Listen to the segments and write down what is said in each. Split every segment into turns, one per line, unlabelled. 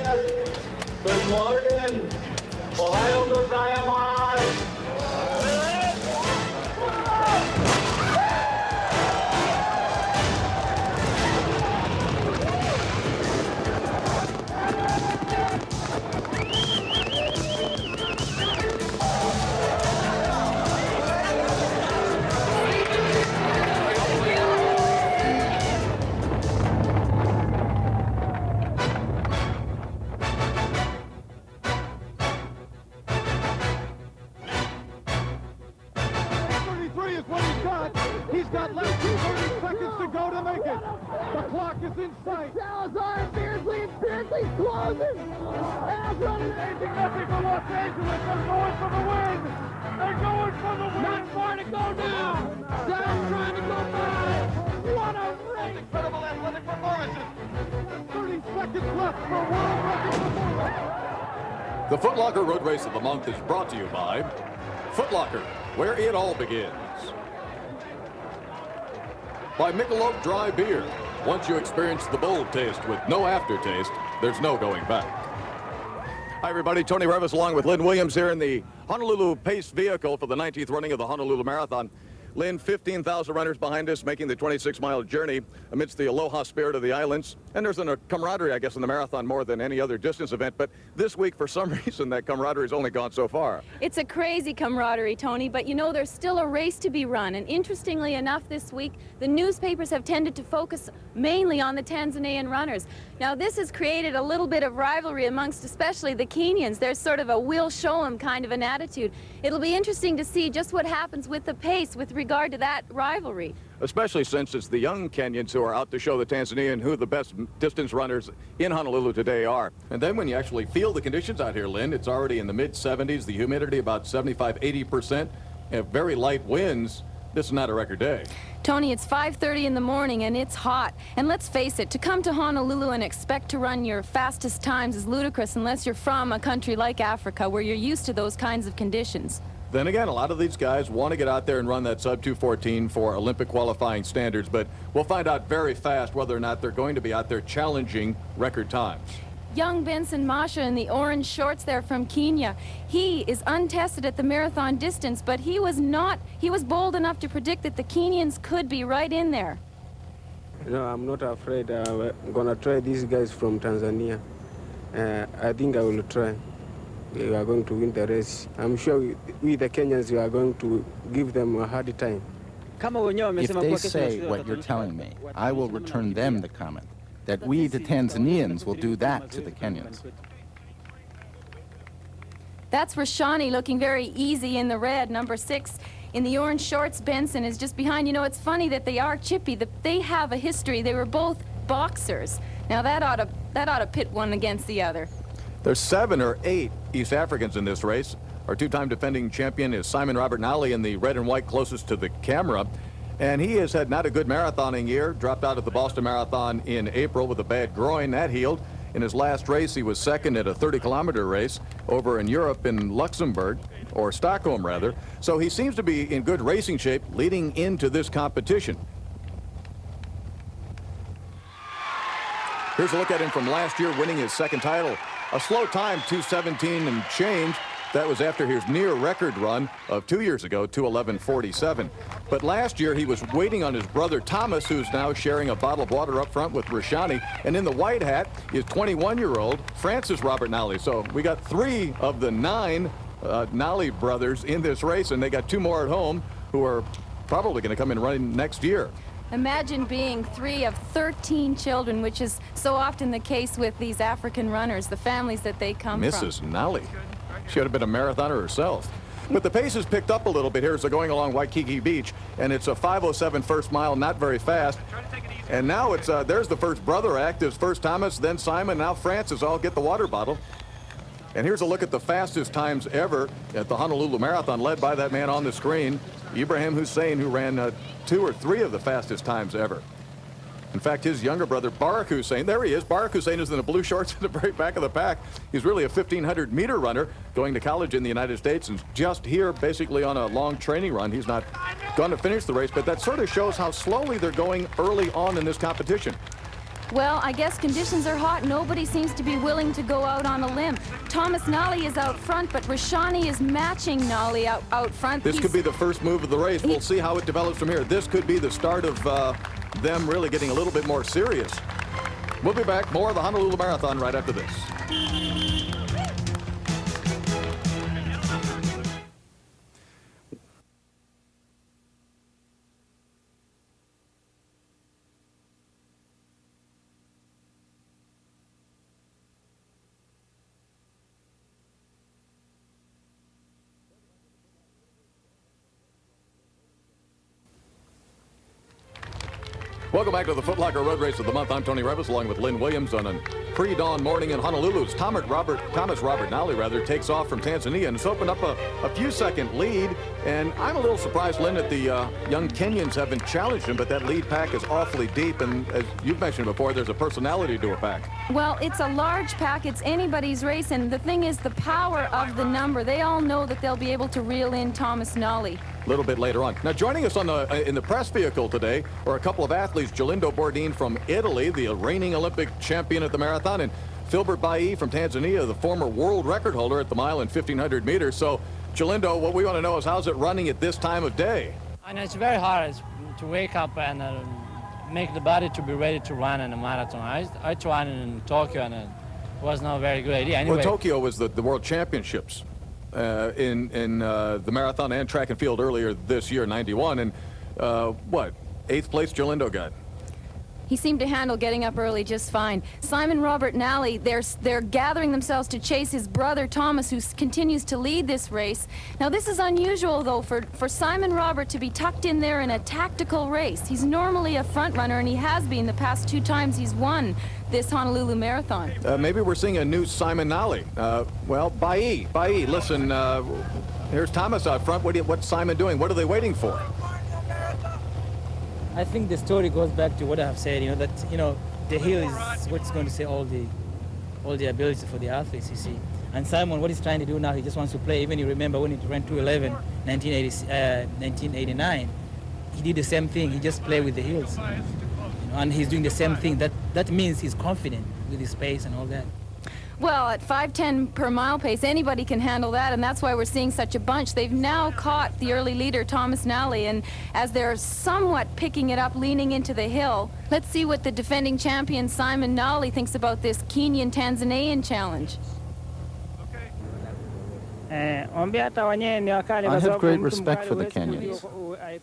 Good morning. Ohio gozaimasu.
He's got less than 30 seconds to go to make it. The clock is in sight.
Salazar fiercely closing. And running
18-0 for Los Angeles. They're going for the win. They're going for the win.
Not far to go now. Sal's trying to go by. What a race.
Incredible athletic performances. 30 seconds left for world record performance.
The Foot Locker Road Race of the Month is brought to you by Foot Locker, where it all begins. By Michelob Dry Beer. Once you experience the bold taste with no aftertaste, there's no going back. Hi, everybody. Toni Reavis along with Lynn Williams here in the Honolulu Pace vehicle for the 19th running of the Honolulu Marathon. Lynn, 15,000 runners behind us making the 26-mile journey amidst the aloha spirit of the islands. And there's a camaraderie, I guess, in the marathon more than any other distance event. But this week, for some reason, that camaraderie's only gone so far.
It's a crazy camaraderie, Tony, but you know, there's still a race to be run. And interestingly enough, this week, the newspapers have tended to focus mainly on the Tanzanian runners. Now, this has created a little bit of rivalry amongst especially the Kenyans. There's sort of a we'll show 'em kind of an attitude. It'll be interesting to see just what happens with the pace with regard to that rivalry.
Especially since it's the young Kenyans who are out to show the Tanzanian who the best distance runners in Honolulu today are. And then when you actually feel the conditions out here, Lynn, it's already in the mid-70s, the humidity about 75–80%, and very light winds. This is not a record day.
Tony, it's 5:30 in the morning and it's hot. And let's face it, to come to Honolulu and expect to run your fastest times is ludicrous unless you're from a country like Africa where you're used to those kinds of conditions.
Then again, a lot of these guys want to get out there and run that sub-2:14 for Olympic qualifying standards, but we'll find out very fast whether or not they're going to be out there challenging record times.
Young Benson Masha in the orange shorts there from Kenya. He is untested at the marathon distance, but he was bold enough to predict that the Kenyans could be right in there.
No, I'm not afraid. I'm going to try these guys from Tanzania. I think I will try. We are going to win the race. I'm sure we the Kenyans, we are going to give them a hard time.
If they say what you're telling me, I will return them the comment that we, the Tanzanians, will do that to the Kenyans.
That's Rashani looking very easy in the red. Number 6 in the orange shorts, Benson is just behind. You know, it's funny that they are chippy. They have a history. They were both boxers. Now that ought to pit one against the other.
There's 7 or 8 East Africans in this race. Our two-time defending champion is Simon Robert Nally in the red and white closest to the camera. And he has had not a good marathoning year, dropped out at the Boston Marathon in April with a bad groin. That healed. In his last race, he was second at a 30-kilometer race over in Europe in Luxembourg, or Stockholm, rather. So he seems to be in good racing shape leading into this competition. Here's a look at him from last year, winning his second title. A slow time, 2:17 and change. That was after his near record run of 2 years ago, 2:11:47. But last year, he was waiting on his brother Thomas, who's now sharing a bottle of water up front with Rashani. And in the white hat is 21-year-old Francis Robert Nally. So we got 3 of the 9 Nally brothers in this race, and they got 2 more at home who are probably going to come in running next year.
Imagine being 3 of 13 children, which is so often the case with these African runners, the families that they come from.
Mrs. Nally. She would have been a marathoner herself. But the pace has picked up a little bit here as they're going along Waikiki Beach, and it's a 5:07 first mile, not very fast. And now it's there's the first brother act. It's first Thomas, then Simon, now Francis all get the water bottle. And here's a look at the fastest times ever at the Honolulu Marathon, led by that man on the screen, Ibrahim Hussein, who ran 2 or 3 of the fastest times ever. In fact, his younger brother, Barak Hussein, there he is. Barak Hussein is in the blue shorts in the very back of the pack. He's really a 1,500-meter runner going to college in the United States and just here basically on a long training run. He's not going to finish the race, but that sort of shows how slowly they're going early on in this competition.
Well, I guess conditions are hot. Nobody seems to be willing to go out on a limb. Thomas Nolly is out front, but Rashani is matching Nolly out front.
This could be the first move of the race. We'll see how it develops from here. This could be the start of them really getting a little bit more serious. We'll be back. More of the Honolulu Marathon right after this. Welcome back to the Foot Locker Road Race of the Month. I'm Toni Reavis, along with Lynn Williams on a pre-dawn morning in Honolulu. Thomas Robert Nolly takes off from Tanzania, and it's opened up a few-second lead. And I'm a little surprised, Lynn, that the young Kenyans haven't challenged him, but that lead pack is awfully deep. And as you've mentioned before, there's a personality to a pack.
Well, it's a large pack. It's anybody's race. And the thing is the power of the number. They all know that they'll be able to reel in Thomas Nolly. A
little bit later on. Now, joining us on in the press vehicle today are a couple of athletes, Galindo Bordin from Italy, the reigning Olympic champion at the marathon, and Filbert Bailly from Tanzania, the former world record holder at the mile in 1,500 meters. So, Galindo, what we want to know is how's it running at this time of day?
And it's very hard to wake up and make the body to be ready to run in a marathon. I tried in Tokyo, and it was not a very good idea. Anyway,
well, Tokyo was the World Championships. In the marathon and track and field earlier this year, 91, and what, 8th place Galindo got?
He seemed to handle getting up early just fine. Simon Robert Nolly, they're gathering themselves to chase his brother Thomas, who continues to lead this race. Now, this is unusual, though, for Simon Robert to be tucked in there in a tactical race. He's normally a front runner, and he has been the past 2 times he's won this Honolulu Marathon.
Maybe we're seeing a new Simon Nolly. Well, Bailly, listen, here's Thomas out front. What's Simon doing? What are they waiting for?
I think the story goes back to what I have said, that, the hill is what's going to say all the ability for the athletes, you see. And Simon, what he's trying to do now, he just wants to play. Even you remember when he ran 2:11, 1989, he did the same thing. He just played with the hills. And he's doing the same thing. That means he's confident with his pace and all that.
Well, at 5:10 per mile pace, anybody can handle that, and that's why we're seeing such a bunch. They've now caught the early leader, Thomas Nolly, and as they're somewhat picking it up, leaning into the hill, let's see what the defending champion, Simon Nolly, thinks about this Kenyan-Tanzanian challenge.
I have great respect for the Kenyans.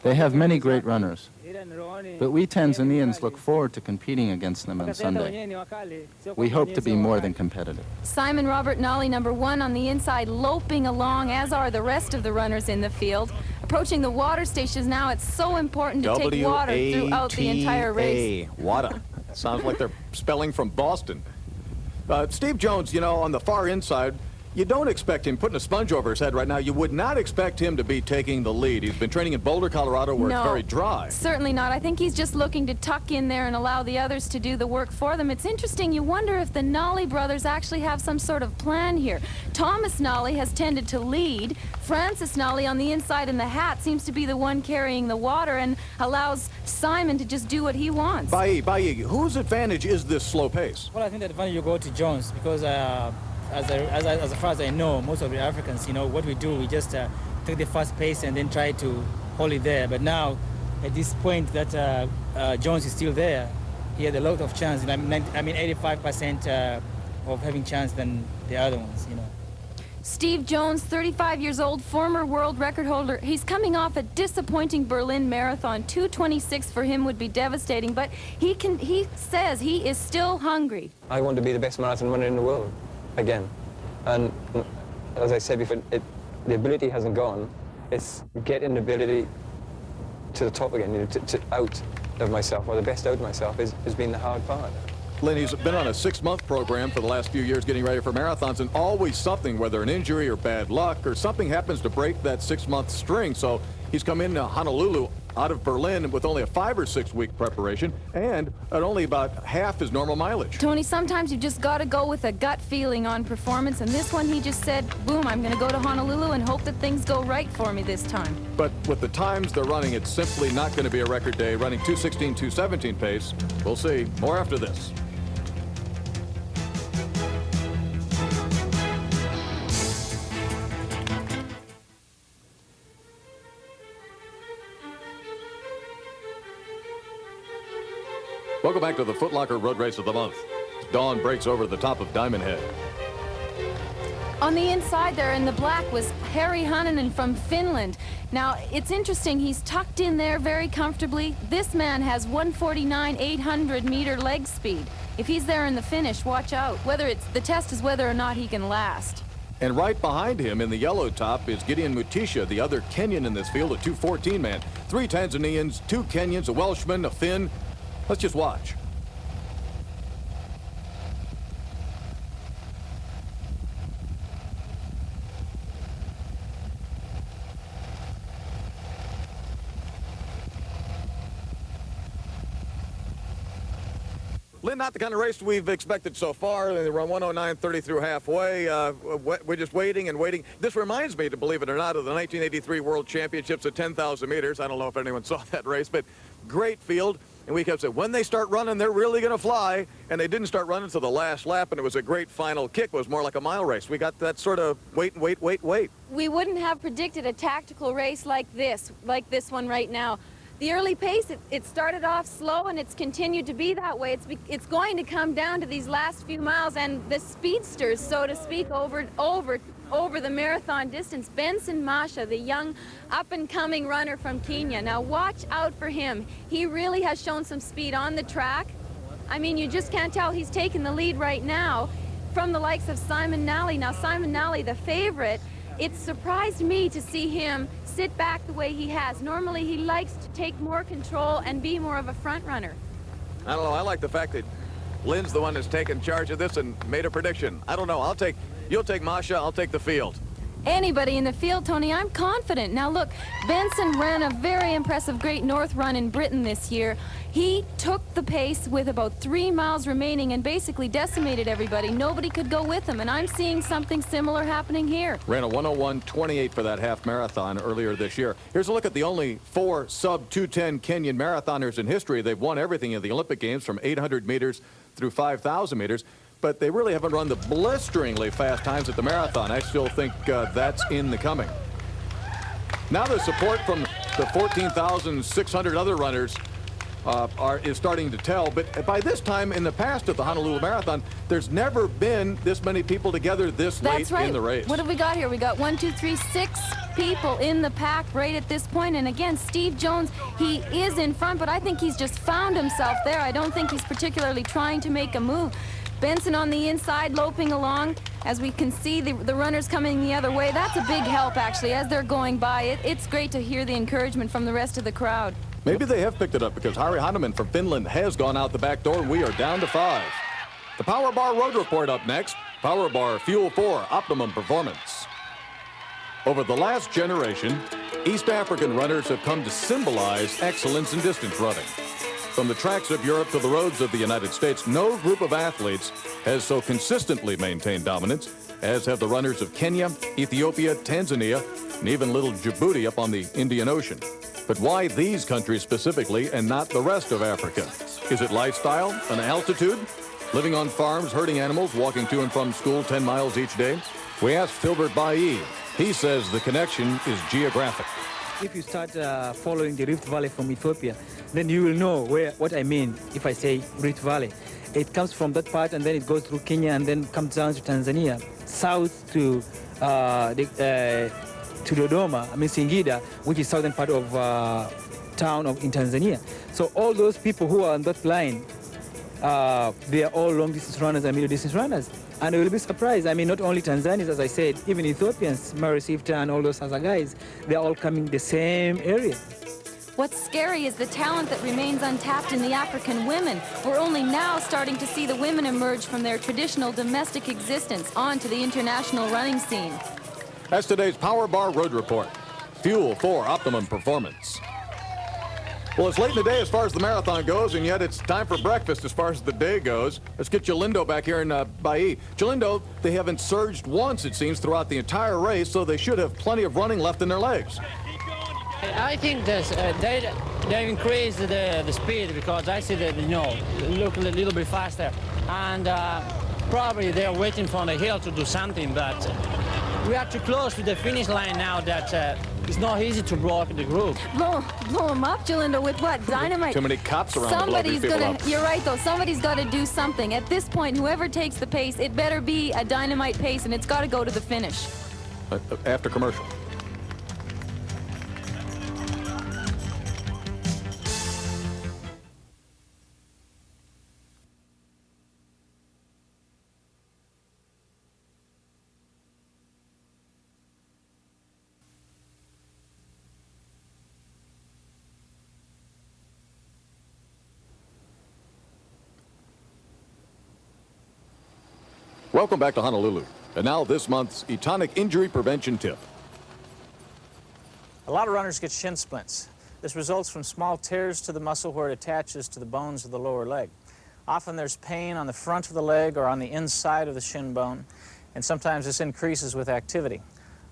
They have many great runners. But we Tanzanians look forward to competing against them on Sunday. We hope to be more than competitive.
Simon Robert Nolly, #1 on the inside, loping along, as are the rest of the runners in the field. Approaching the water stations now, it's so important to take water throughout the entire race.
Water. Sounds like they're spelling from Boston. Steve Jones, on the far inside, you don't expect him putting a sponge over his head right now. You would not expect him to be taking the lead. He's been training in Boulder, Colorado, where it's very dry.
Certainly not. I think he's just looking to tuck in there and allow the others to do the work for them. It's interesting. You wonder if the Nolly brothers actually have some sort of plan here. Thomas Nolly has tended to lead. Francis Nolly on the inside in the hat seems to be the one carrying the water and allows Simon to just do what he wants.
Bailly, whose advantage is this slow pace?
Well, I think the advantage you go to Jones because as far as I know, most of the Africans, what we do, we just take the fast pace and then try to hold it there. But now, at this point that Jones is still there, he had a lot of chance. 85% of having chance than the other ones,
Steve Jones, 35 years old, former world record holder. He's coming off a disappointing Berlin Marathon. 2:26 for him would be devastating, but he says he is still hungry.
I want to be the best marathon runner in the world. Again, and as I said before, the ability hasn't gone. It's getting the ability to the top again, to out of myself, or the best out of myself has been the hard part.
Lynn, he's been on a 6-month program for the last few years getting ready for marathons, and always something, whether an injury or bad luck or something happens to break that 6-month string. So He's come into Honolulu out of Berlin with only a 5 or 6 week preparation and at only about half his normal mileage.
Tony, sometimes you've just got to go with a gut feeling on performance, and this one he just said, boom, I'm going to go to Honolulu and hope that things go right for me this time.
But with the times they're running, it's simply not going to be a record day. Running 2:16, 2:17 pace. We'll see. More after this. Welcome back to the Foot Locker Road Race of the Month. Dawn breaks over the top of Diamond Head.
On the inside there in the black was Harry Hunnanen from Finland. Now, it's interesting, he's tucked in there very comfortably. This man has 149 800-meter leg speed. If he's there in the finish, watch out. The test is whether or not he can last.
And right behind him in the yellow top is Gideon Mutisha, the other Kenyan in this field, a 2:14 man. 3 Tanzanians, 2 Kenyans, a Welshman, a Finn. Let's just watch. Lynn, not the kind of race we've expected so far. They run 109.30 through halfway. We're just waiting and waiting. This reminds me, to believe it or not, of the 1983 World Championships at 10,000 meters. I don't know if anyone saw that race, but great field. And we kept saying, when they start running, they're really going to fly. And they didn't start running until the last lap, and it was a great final kick. It was more like a mile race. We got that sort of wait.
We wouldn't have predicted a tactical race like this one right now. The early pace, it started off slow, and it's continued to be that way. It's going to come down to these last few miles, and the speedsters, so to speak, over the marathon distance. Benson Masha, the young up-and-coming runner from Kenya. Now watch out for him. He really has shown some speed on the track. I mean, you just can't tell he's taking the lead right now from the likes of Simon Nally. Now, Simon Nally, the favorite, it surprised me to see him sit back the way he has. Normally, he likes to take more control and be more of a front runner.
I don't know. I like the fact that Lynn's the one that's taken charge of this and made a prediction. I don't know. You'll take Masha, I'll take the field.
Anybody in the field, Tony, I'm confident. Now look, Benson ran a very impressive Great North run in Britain this year. He took the pace with about 3 miles remaining and basically decimated everybody. Nobody could go with him, and I'm seeing something similar happening here.
Ran a 101.28 for that half marathon earlier this year. Here's a look at the only 4 sub-210 Kenyan marathoners in history. They've won everything in the Olympic Games from 800 meters through 5,000 meters. But they really haven't run the blisteringly fast times at the marathon. I still think that's in the coming. Now the support from the 14,600 other runners is starting to tell. But by this time in the past at the Honolulu Marathon, there's never been this many people together this late in the race.
What have we got here? We got 1, 2, 3, 6 people in the pack right at this point. And again, Steve Jones, he is in front, but I think he's just found himself there. I don't think he's particularly trying to make a move. Benson on the inside, loping along. As we can see, the runners coming the other way. That's a big help, actually, as they're going by. It's great to hear the encouragement from the rest of the crowd.
Maybe they have picked it up because Harry Hunnanen from Finland has gone out the back door, and we are down to 5. The Power Bar Road Report up next. Power Bar Fuel 4, optimum performance. Over the last generation, East African runners have come to symbolize excellence in distance running. From the tracks of Europe to the roads of the United States, no group of athletes has so consistently maintained dominance as have the runners of Kenya, Ethiopia, Tanzania, and even little Djibouti up on the Indian Ocean. But why these countries specifically and not the rest of Africa? Is it lifestyle, an altitude, living on farms, herding animals, walking to and from school 10 miles each day? We asked Filbert Bailly. He says the connection is geographic.
If you start following the Rift Valley from Ethiopia, then you will know what I mean if I say Rift Valley. It comes from that part, and then it goes through Kenya, and then comes down to Tanzania, south to Dodoma, I mean Singida, which is southern part of town in Tanzania. So all those people who are on that line, they are all long-distance runners and middle-distance runners. And you will be surprised. I mean, not only Tanzanians, as I said, even Ethiopians, Mary Sifta and all those other guys, they're all coming the same area.
What's scary is the talent that remains untapped in the African women. We're only now starting to see the women emerge from their traditional domestic existence onto the international running scene.
That's today's Power Bar Road Report. fuel for optimum performance. Well, it's late in the day as far as the marathon goes, and yet it's time for breakfast as far as the day goes. Let's get Jalindo back here in Bailly. Jalindo, they haven't surged once, it seems, throughout the entire race, so they should have plenty of running left in their legs.
I think they've increased the speed because I see that, look a little bit faster. And probably they're waiting for the hill to do something, but we are too close to the finish line now that it's not easy to block the group.
Blow them up, Jalindo, with what? Dynamite?
Too many cops around to blow these people up.
You're right, though. Somebody's got to do something. At this point, whoever takes the pace, it better be a dynamite pace, and it's got to go to the finish.
After commercial. Welcome back to Honolulu. And now this month's Etonic Injury Prevention Tip.
A lot of runners get shin splints. This results from small tears to the muscle where it attaches to the bones of the lower leg. Often there's pain on the front of the leg or on the inside of the shin bone, and sometimes this increases with activity.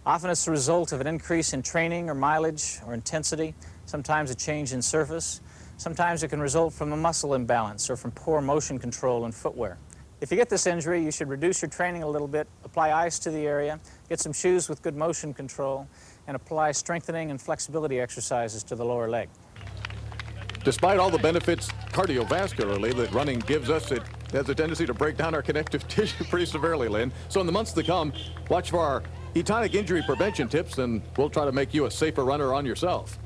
Often it's the result of an increase in training or mileage or intensity, sometimes a change in surface. Sometimes it can result from a muscle imbalance or from poor motion control and footwear. If you get this injury, you should reduce your training a little bit, apply ice to the area, get some shoes with good motion control, and apply strengthening and flexibility exercises to the lower leg.
Despite all the benefits cardiovascularly that running gives us, it has a tendency to break down our connective tissue pretty severely, Lynn. So in the months to come, watch for our Etonic Injury Prevention Tips, and we'll try to make you a safer runner on yourself.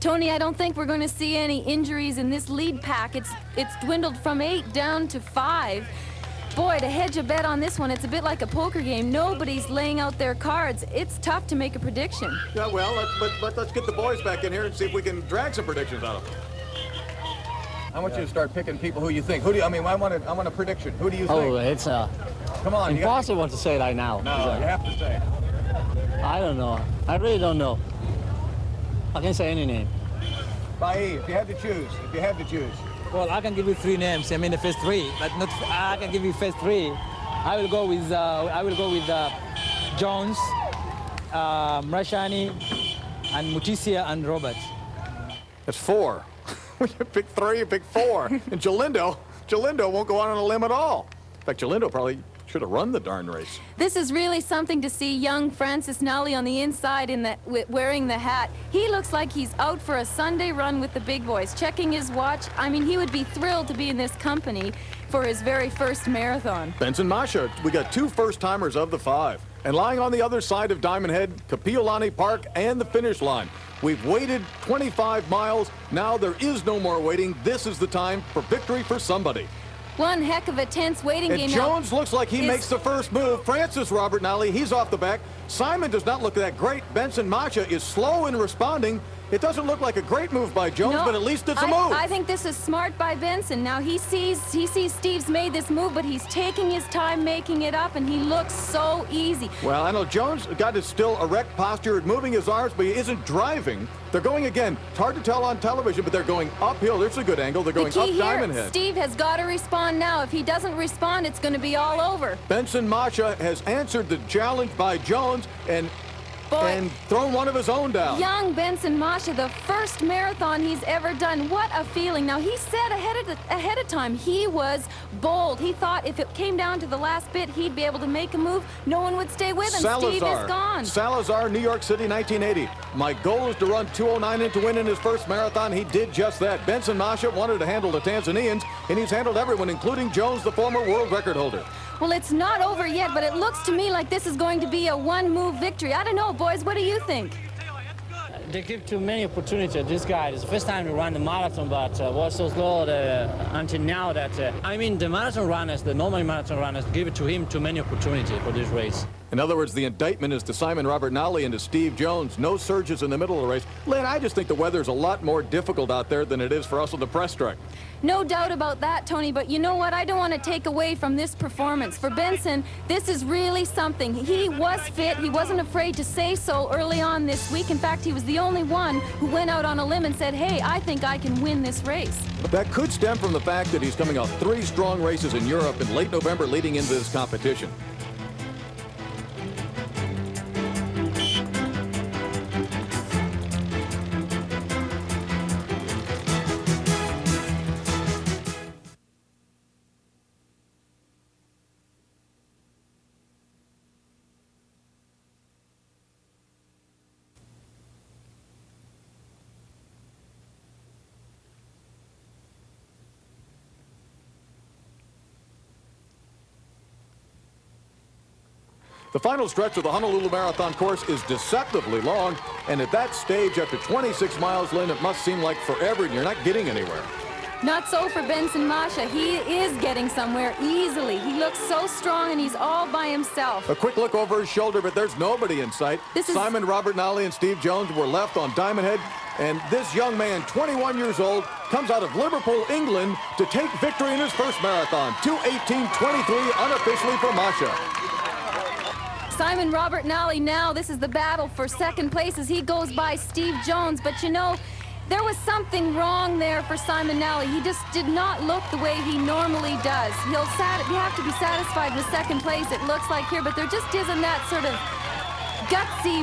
Tony, I don't think we're going to see any injuries in this lead pack. It's dwindled from 8 down to 5. Boy, to hedge a bet on this one, it's a bit like a poker game. Nobody's laying out their cards. It's tough to make a prediction.
Yeah, well, let's get the boys back in here and see if we can drag some predictions out of them. I want you to start picking people who you think. I want a prediction. Who do you think?
Oh, it's
come on,
impossible to say right now.
No, you have to say.
I don't know. I really don't know. I can't say any name.
Bailly, if you had to choose.
Well, I can give you 3 names. I mean the first 3, but not. I can give you first 3. I will go with Jones, Rashani, and Mutisia and Robert.
That's 4. When you pick 3, you pick 4. And Jalindo won't go out on a limb at all. In fact, Jalindo probably should have run the darn race.
This is really something to see young Francis Nally on the inside wearing the hat. He looks like he's out for a Sunday run with the big boys, checking his watch. I mean, he would be thrilled to be in this company for his very first marathon.
Benson Masha, we got 2 first-timers of the 5. And lying on the other side of Diamond Head, Kapiolani Park, and the finish line. We've waited 25 miles. Now there is no more waiting. This is the time for victory for somebody.
One heck of a tense waiting game.
And Jones looks like he makes the first move. Francis Robert Nally, he's off the back. Simon does not look that great. Benson Masha is slow in responding. It doesn't look like a great move by Jones, but at least it's a move.
I think this is smart by Benson. Now he sees Steve's made this move, but he's taking his time making it up, and he looks so easy.
Well, I know Jones got his still erect posture, moving his arms, but he isn't driving. They're going again. It's hard to tell on television, but they're going uphill. There's a good angle. They're going up Diamond Head.
Steve has got to respond now. If he doesn't respond, it's going to be all over.
Benson Masha has answered the challenge by Jones and thrown one of his own down.
Young Benson Masha, the first marathon he's ever done. What a feeling. Now, he said ahead of time he was bold. He thought if it came down to the last bit, he'd be able to make a move. No one would stay with him. Steve is gone.
Salazar, New York City, 1980. My goal is to run 2:09 and to win in his first marathon. He did just that. Benson Masha wanted to handle the Tanzanians, and he's handled everyone, including Jones, the former world record holder.
Well, it's not over yet, but it looks to me like this is going to be a one-move victory. I don't know, boys. What do you think?
They give too many opportunities. This guy, it's the first time to run the marathon, but was so slow until now that, the marathon runners, the normal marathon runners, give it to him too many opportunities for this race.
In other words, the indictment is to Simon Robert Nolly and to Steve Jones. No surges in the middle of the race. Lynn, I just think the weather's a lot more difficult out there than it is for us on the press track.
No doubt about that, Tony, but you know what? I don't want to take away from this performance. For Benson, this is really something. He was fit. He wasn't afraid to say so early on this week. In fact, he was the only one who went out on a limb and said, hey, I think I can win this race.
That could stem from the fact that he's coming off 3 strong races in Europe in late November leading into this competition. The final stretch of the Honolulu Marathon course is deceptively long, and at that stage, after 26 miles, Lynn, it must seem like forever, and you're not getting anywhere.
Not so for Benson Masha. He is getting somewhere easily. He looks so strong, and he's all by himself.
A quick look over his shoulder, but there's nobody in sight. Simon Robert Nolly and Steve Jones were left on Diamond Head, and this young man, 21 years old, comes out of Liverpool, England, to take victory in his first marathon. 2:18:23 unofficially for Masha.
Simon Robert Nolly now, this is the battle for second place as he goes by Steve Jones. But you know, there was something wrong there for Simon Nolly. He just did not look the way he normally does. He'll have to be satisfied with second place, it looks like here, but there just isn't that sort of gutsy,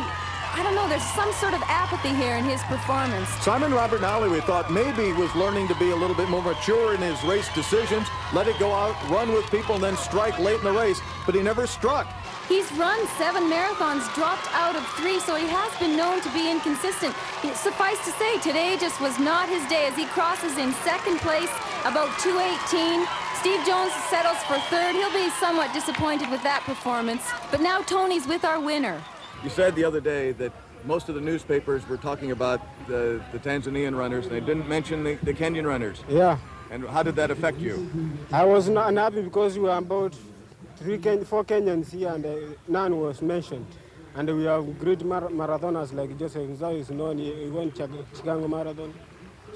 I don't know, there's some sort of apathy here in his performance.
Simon Robert Nolly, we thought maybe was learning to be a little bit more mature in his race decisions, let it go out, run with people, and then strike late in the race, but he never struck.
He's run 7 marathons, dropped out of 3, so he has been known to be inconsistent. Suffice to say, today just was not his day as he crosses in second place, about 2:18. Steve Jones settles for third. He'll be somewhat disappointed with that performance. But now Tony's with our winner.
You said the other day that most of the newspapers were talking about the Tanzanian runners, and they didn't mention the Kenyan runners.
Yeah.
And how did that affect you?
I was not unhappy because we were about 4 Kenyans here, and none was mentioned. And we have great marathoners like Joseph Nzau is known, he won Chicago Marathon.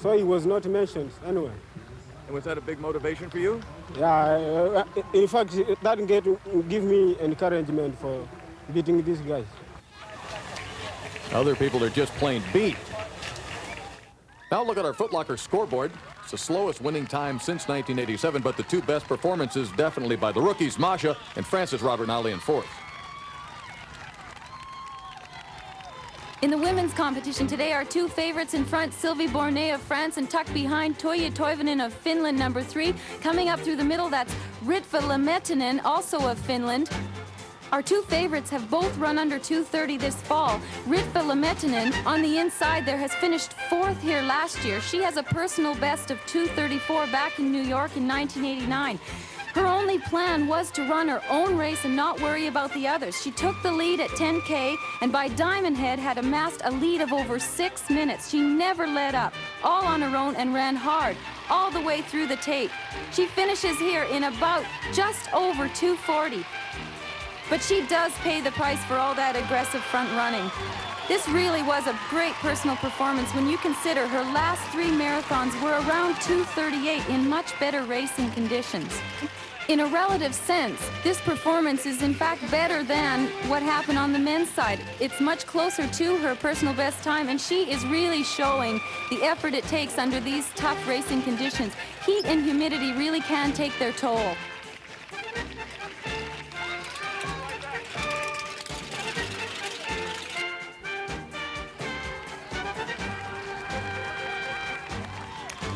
So he was not mentioned anyway.
And was that a big motivation for you?
Yeah, in fact, that give me encouragement for beating these guys.
Other people are just plain beat. Now look at our Foot Locker scoreboard. It's the slowest winning time since 1987, but the 2 best performances definitely by the rookies, Masha and Francis Robert Nolly in 4th.
In the women's competition today, our 2 favorites in front, Sylvie Bornet of France, and tucked behind, Toija Toivonen of Finland, number 3. Coming up through the middle, that's Ritva Lemettinen, also of Finland. Our 2 favorites have both run under 2:30 this fall. Ritva Lemettinen, on the inside there, has finished 4th here last year. She has a personal best of 2:34 back in New York in 1989. Her only plan was to run her own race and not worry about the others. She took the lead at 10K and by Diamond Head had amassed a lead of over 6 minutes. She never let up, all on her own, and ran hard all the way through the tape. She finishes here in about just over 2:40. But she does pay the price for all that aggressive front running. This really was a great personal performance when you consider her last 3 marathons were around 2:38 in much better racing conditions. In a relative sense, this performance is in fact better than what happened on the men's side. It's much closer to her personal best time, and she is really showing the effort it takes under these tough racing conditions. Heat and humidity really can take their toll.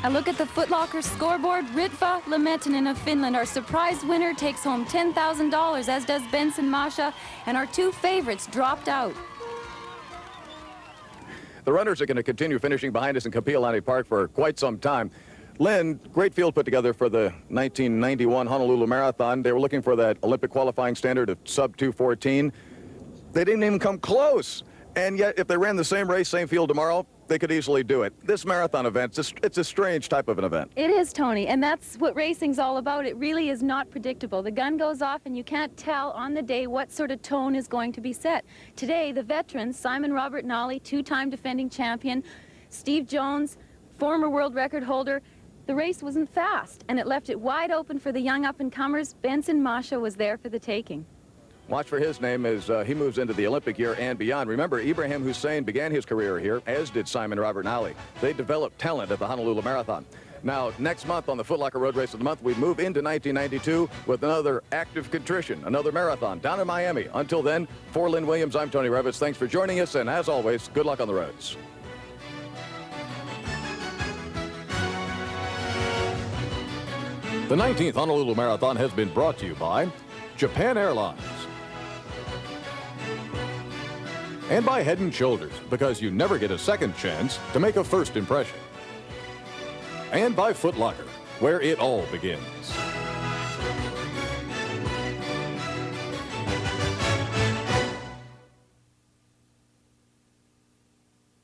A look at the Foot Locker scoreboard. Ritva Lemettinen of Finland, our surprise winner, takes home $10,000, as does Benson Masha, and our 2 favorites dropped out.
The runners are going to continue finishing behind us in Kapiolani Park for quite some time. Lynn, great field put together for the 1991 Honolulu Marathon. They were looking for that Olympic qualifying standard of sub 2:14. They didn't even come close. And yet, if they ran the same race, same field tomorrow, they could easily do it. This marathon event, it's a strange type of an event.
It is, Tony, and that's what racing's all about. It really is not predictable. The gun goes off and you can't tell on the day what sort of tone is going to be set. Today, the veterans, Simon Robert Nolly, two-time defending champion, Steve Jones, former world record holder, the race wasn't fast, and it left it wide open for the young up-and-comers. Benson Masha was there for the taking.
Watch for his name as he moves into the Olympic year and beyond. Remember, Ibrahim Hussein began his career here, as did Simon Robert Nolly. They developed talent at the Honolulu Marathon. Now, next month on the Foot Locker Road Race of the Month, we move into 1992 with another active contrition, another marathon down in Miami. Until then, for Lynn Williams, I'm Toni Reavis. Thanks for joining us, and as always, good luck on the roads. The 19th Honolulu Marathon has been brought to you by Japan Airlines and by Head & Shoulders, because you never get a second chance to make a first impression, and by Foot Locker, where it all begins.